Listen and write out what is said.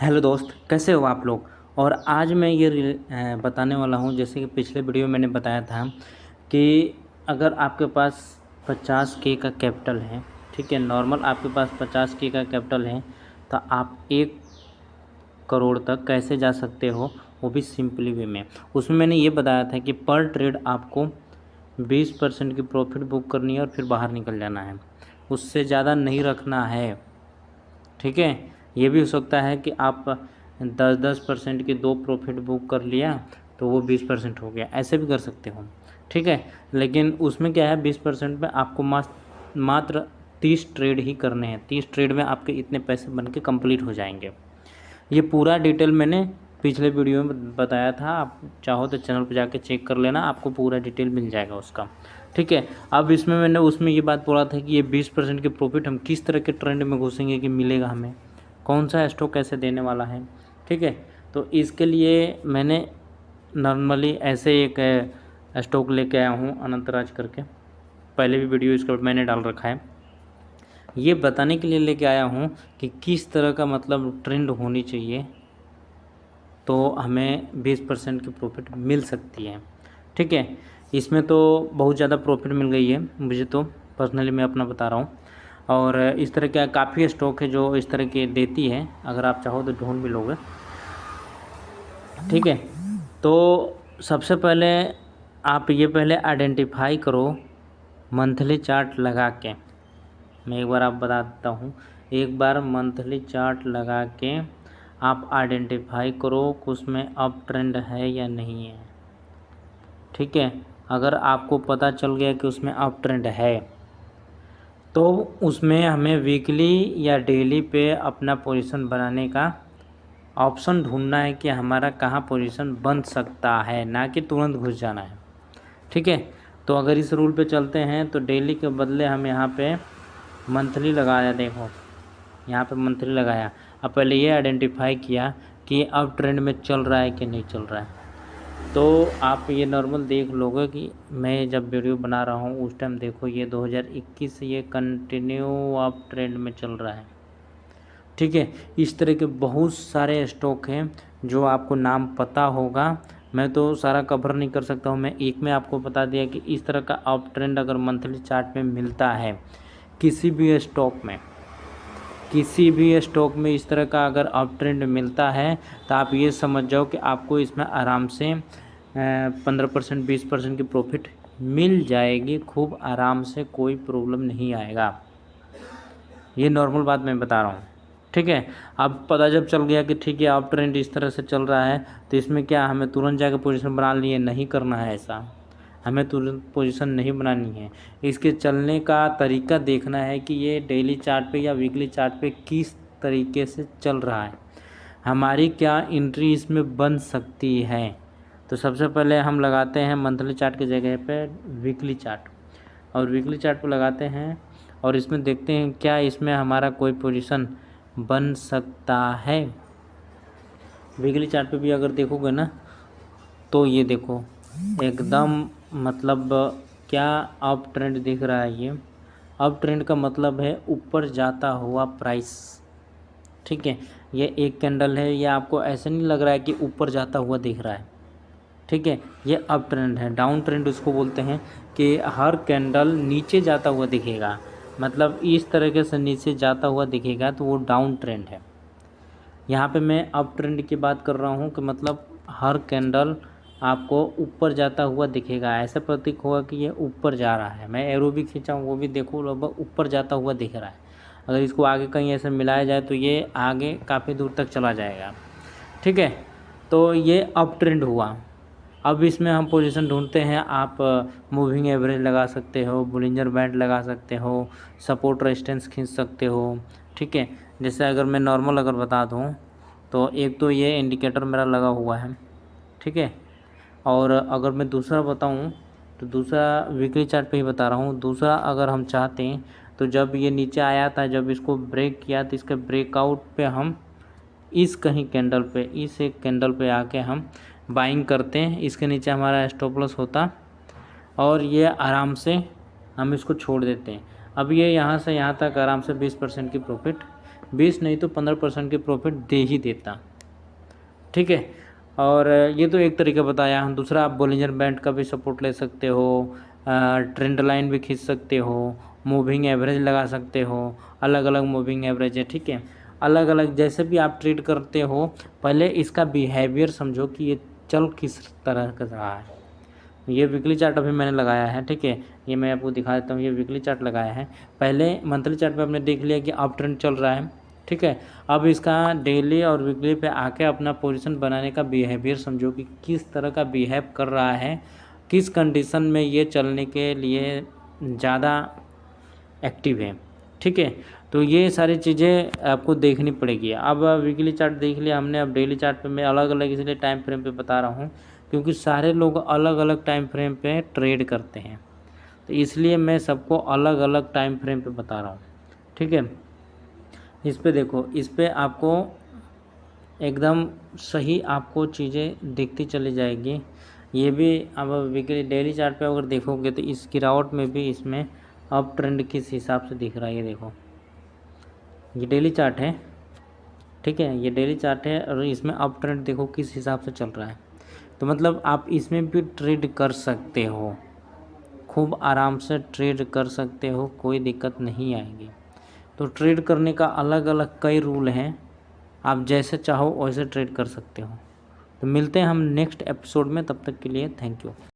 Hello दोस्त, कैसे हो आप लोग। और आज मैं ये बताने वाला हूँ, जैसे कि पिछले वीडियो में मैंने बताया था कि अगर आपके पास 50K का कैपिटल है, ठीक है, नॉर्मल आपके पास 50K का कैपिटल है, तो आप 1 करोड़ तक कैसे जा सकते हो, वो भी सिंपली वे में। उसमें मैंने ये बताया था कि पर ट्रेड आपको 20% की प्रॉफिट बुक करनी है और फिर बाहर निकल जाना है, उससे ज़्यादा नहीं रखना है। ठीक है, ये भी हो सकता है कि आप 10% की 2 प्रॉफिट बुक कर लिया तो वो 20% हो गया, ऐसे भी कर सकते हो। ठीक है, लेकिन उसमें क्या है, 20% में आपको मात्र 30 ट्रेड ही करने हैं। 30 ट्रेड में आपके इतने पैसे बन के कंप्लीट हो जाएंगे। ये पूरा डिटेल मैंने पिछले वीडियो में बताया था, आप चाहो तो चैनल पर जाके चेक कर लेना, आपको पूरा डिटेल मिल जाएगा उसका। ठीक है, अब इसमें मैंने उसमें ये बात बोला था कि ये 20% के प्रॉफिट हम किस तरह के ट्रेंड में घुसेंगे कि मिलेगा हमें, कौन सा स्टॉक कैसे देने वाला है। ठीक है, तो इसके लिए मैंने नॉर्मली ऐसे एक स्टॉक लेके आया हूँ अनंतराज करके, पहले भी वीडियो इसका मैंने डाल रखा है। ये बताने के लिए लेके आया हूँ कि किस तरह का मतलब ट्रेंड होनी चाहिए तो हमें 20% की प्रॉफिट मिल सकती है। ठीक है, इसमें तो बहुत ज़्यादा प्रॉफिट मिल गई है मुझे, तो पर्सनली मैं अपना बता रहा हूँ। और इस तरह का काफ़ी स्टॉक है जो इस तरह के देती है, अगर आप चाहो तो ढूंढ भी लोगे। ठीक है, तो सबसे पहले आप ये पहले आइडेंटिफाई करो मंथली चार्ट लगा के। मैं एक बार आप बता देता हूँ, एक बार मंथली चार्ट लगा के आप आइडेंटिफाई करो कि उसमें अप ट्रेंड है या नहीं है। ठीक है, अगर आपको पता चल गया कि उसमें अप ट्रेंड है तो उसमें हमें वीकली या डेली पे अपना पोजीशन बनाने का ऑप्शन ढूंढना है कि हमारा कहाँ पोजीशन बन सकता है, ना कि तुरंत घुस जाना है। ठीक है, तो अगर इस रूल पे चलते हैं तो डेली के बदले हम यहाँ पे मंथली लगाया। देखो यहाँ पे मंथली लगाया। अब पहले ये आइडेंटिफाई किया कि अब ट्रेंड में चल रहा है कि नहीं चल रहा है, तो आप ये नॉर्मल देख लोगे कि मैं जब वीडियो बना रहा हूँ उस टाइम देखो ये 2021 से ये कंटिन्यू अप ट्रेंड में चल रहा है। ठीक है, इस तरह के बहुत सारे स्टॉक हैं जो आपको नाम पता होगा, मैं तो सारा कवर नहीं कर सकता हूँ, मैं एक में आपको बता दिया कि इस तरह का अप ट्रेंड अगर मंथली चार्ट में मिलता है किसी भी स्टॉक में, किसी भी स्टॉक में इस तरह का अगर अप ट्रेंड मिलता है तो आप ये समझ जाओ कि आपको इसमें आराम से 15% 20% की प्रॉफिट मिल जाएगी, खूब आराम से, कोई प्रॉब्लम नहीं आएगा। ये नॉर्मल बात मैं बता रहा हूँ। ठीक है, अब पता जब चल गया कि ठीक है अप ट्रेंड इस तरह से चल रहा है, तो इसमें क्या हमें तुरंत जाकर पोजीशन बना लिए, नहीं करना है ऐसा, हमें तुरंत पोजीशन नहीं बनानी है। इसके चलने का तरीका देखना है कि ये डेली चार्ट पे या वीकली चार्ट पे किस तरीके से चल रहा है, हमारी क्या एंट्री इसमें बन सकती है। तो सबसे पहले हम लगाते हैं मंथली चार्ट की जगह पे वीकली चार्ट, और वीकली चार्ट पे लगाते हैं और इसमें देखते हैं क्या इसमें हमारा कोई पोजीशन बन सकता है। वीकली चार्ट पे भी अगर देखोगे ना तो ये देखो एकदम मतलब क्या अप ट्रेंड दिख रहा है। ये अप ट्रेंड का मतलब है ऊपर जाता हुआ प्राइस। ठीक है, ये एक कैंडल है, ये आपको ऐसे नहीं लग रहा है कि ऊपर जाता हुआ दिख रहा है। ठीक है, ये अप ट्रेंड है। डाउन ट्रेंड उसको बोलते हैं कि हर कैंडल नीचे जाता हुआ दिखेगा, मतलब इस तरीके से नीचे जाता हुआ दिखेगा तो वो डाउन ट्रेंड है। यहाँ पे मैं अप ट्रेंड की बात कर रहा हूँ कि मतलब हर कैंडल आपको ऊपर जाता हुआ दिखेगा, ऐसा प्रतीक होगा कि ये ऊपर जा रहा है। मैं एरो भी खींचा हूँ, वो भी देखो लगभग ऊपर जाता हुआ दिख रहा है। अगर इसको आगे कहीं ऐसे मिलाया जाए तो ये आगे काफ़ी दूर तक चला जाएगा। ठीक है, तो ये अप ट्रेंड हुआ। अब इसमें हम पोजीशन ढूंढते हैं, आप मूविंग एवरेज लगा सकते हो, बोलिंजर बैंड लगा सकते हो, सपोर्ट रेजिस्टेंस खींच सकते हो। ठीक है, जैसे अगर मैं नॉर्मल अगर बता दूं तो एक तो ये इंडिकेटर मेरा लगा हुआ है। ठीक है, और अगर मैं दूसरा बताऊं तो दूसरा वीकली चार्ट पे ही बता रहा हूं। दूसरा अगर हम चाहते हैं तो जब ये नीचे आया था, जब इसको ब्रेक किया तो इसके ब्रेकआउट पे हम इस कहीं कैंडल पे, इस एक कैंडल पे आके हम बाइंग करते हैं, इसके नीचे हमारा स्टॉप लॉस होता और ये आराम से हम इसको छोड़ देते हैं। अब ये यहाँ से यहाँ तक आराम से 20% की प्रॉफिट 20 नहीं तो 15% की प्रॉफिट दे ही देता। ठीक है, और ये तो एक तरीका बताया। दूसरा, आप बोलिंजर बैंड का भी सपोर्ट ले सकते हो, ट्रेंड लाइन भी खींच सकते हो, मूविंग एवरेज लगा सकते हो, अलग अलग मूविंग एवरेज है। ठीक है, अलग अलग जैसे भी आप ट्रेड करते हो, पहले इसका बिहेवियर समझो कि ये चल किस तरह का रहा है। ये वीकली चार्ट अभी मैंने लगाया है। ठीक है, ये मैं आपको दिखा देता हूँ, ये वीकली चार्ट लगाया है। पहले मंथली चार्ट पे आपने देख लिया कि अप ट्रेंड चल रहा है। ठीक है, अब इसका डेली और वीकली पे आके अपना पोजीशन बनाने का बिहेवियर समझो कि किस तरह का बिहेव कर रहा है, किस कंडीशन में ये चलने के लिए ज़्यादा एक्टिव है। ठीक है, तो ये सारी चीज़ें आपको देखनी पड़ेगी। अब वीकली चार्ट देख लिया हमने, अब डेली चार्ट पे मैं अलग अलग इसलिए टाइम फ्रेम पे बता रहा हूँ क्योंकि सारे लोग अलग अलग टाइम फ्रेम पे ट्रेड करते हैं, तो इसलिए मैं सबको अलग अलग टाइम फ्रेम पे बता रहा हूँ। ठीक है, इस पे देखो, इस पे आपको एकदम सही आपको चीज़ें दिखती चली जाएगी। ये भी अब वीकली डेली चार्ट पे अगर देखोगे तो इस गिरावट में भी इसमें अप ट्रेंड किस हिसाब से दिख रहा है, ये देखो, ये डेली चार्ट है। ठीक है, ये डेली चार्ट है और इसमें अप ट्रेंड देखो किस हिसाब से चल रहा है। तो मतलब आप इसमें भी ट्रेड कर सकते हो, खूब आराम से ट्रेड कर सकते हो, कोई दिक्कत नहीं आएगी। तो ट्रेड करने का अलग अलग कई रूल हैं, आप जैसे चाहो वैसे ट्रेड कर सकते हो। तो मिलते हैं हम नेक्स्ट एपिसोड में, तब तक के लिए थैंक यू।